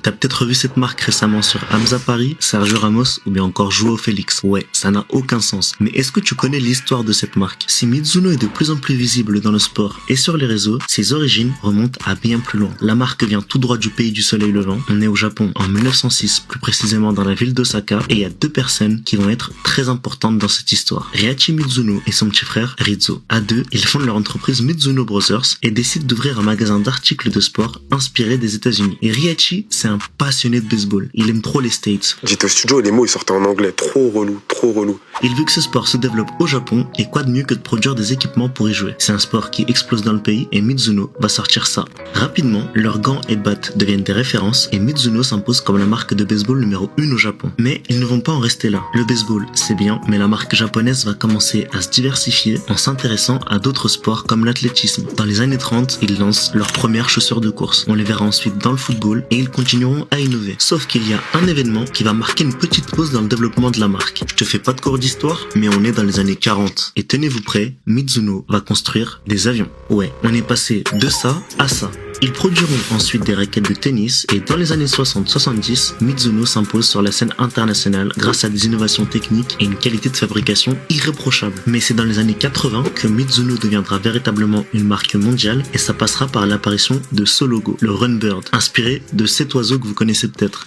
T'as peut-être vu cette marque récemment sur Hamza Paris, Sergio Ramos ou bien encore Joao Félix. Ouais, ça n'a aucun sens. Mais est-ce que tu connais l'histoire de cette marque? Si Mizuno est de plus en plus visible dans le sport et sur les réseaux, ses origines remontent à bien plus loin. La marque vient tout droit du pays du soleil levant. On est au Japon en 1906, plus précisément dans la ville d'Osaka, et il y a deux personnes qui vont être très importantes dans cette histoire. Ryachi Mizuno et son petit frère Rizzo. À deux, ils fondent leur entreprise Mizuno Brothers et décident d'ouvrir un magasin d'articles de sport inspiré des États-Unis. Et Ryachi, c'est un passionné de baseball. Il aime trop les States. J'étais au studio et les mots ils sortaient en anglais. Trop relou, trop relou. Il veut que ce sport se développe au Japon et quoi de mieux que de produire des équipements pour y jouer. C'est un sport qui explose dans le pays et Mizuno va sortir ça. Rapidement, leurs gants et battes deviennent des références et Mizuno s'impose comme la marque de baseball numéro 1 au Japon. Mais ils ne vont pas en rester là. Le baseball, c'est bien, mais la marque japonaise va commencer à se diversifier en s'intéressant à d'autres sports comme l'athlétisme. Dans les années 30, ils lancent leurs premières chaussures de course. On les verra ensuite dans le football et ils continueront à innover. Sauf qu'il y a un événement qui va marquer une petite pause dans le développement de la marque. Je te fais pas de cours d'histoire, mais on est dans les années 40. Et tenez-vous prêts, Mizuno va construire des avions. Ouais, on est passé de ça à ça. Ils produiront ensuite des raquettes de tennis et dans les années 60-70, Mizuno s'impose sur la scène internationale grâce à des innovations techniques et une qualité de fabrication irréprochable. Mais c'est dans les années 80 que Mizuno deviendra véritablement une marque mondiale et ça passera par l'apparition de ce logo, le Runbird, inspiré de cet oiseau que vous connaissez peut-être.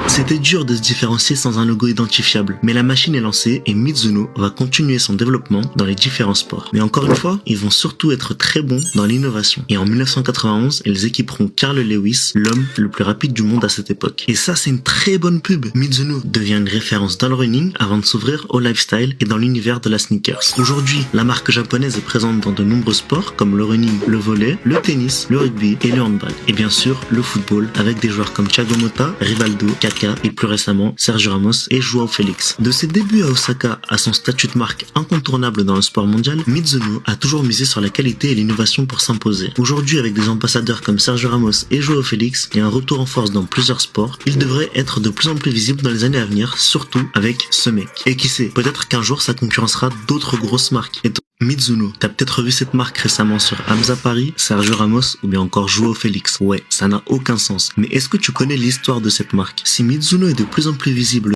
C'était dur de se différencier sans un logo identifiable, mais la machine est lancée et Mizuno va continuer son développement dans les différents sports. Mais encore une fois, ils vont surtout être très bons dans l'innovation. Et en 1991, ils équiperont Carl Lewis, l'homme le plus rapide du monde à cette époque. Et ça, c'est une très bonne pub. Mizuno devient une référence dans le running avant de s'ouvrir au lifestyle et dans l'univers de la sneakers. Aujourd'hui, la marque japonaise est présente dans de nombreux sports comme le running, le volley, le tennis, le rugby et le handball. Et bien sûr, le football avec des joueurs comme Thiago Motta, Rivaldo, Kaka et plus récemment Sergio Ramos et Joao Félix. De ses débuts à Osaka à son statut de marque incontournable dans le sport mondial, Mizuno a toujours misé sur la qualité et l'innovation pour s'imposer. Aujourd'hui, avec des ambassadeurs comme Sergio Ramos et Joao Félix et un retour en force dans plusieurs sports, il devrait être de plus en plus visible dans les années à venir, surtout avec ce mec. Et qui sait, peut-être qu'un jour ça concurrencera d'autres grosses marques. Et Mizuno, t'as peut-être vu cette marque récemment sur Hamza Paris, Sergio Ramos ou bien encore Joao Félix. Ouais, ça n'a aucun sens. Mais est-ce que tu connais l'histoire de cette marque? Si Mizuno est de plus en plus visible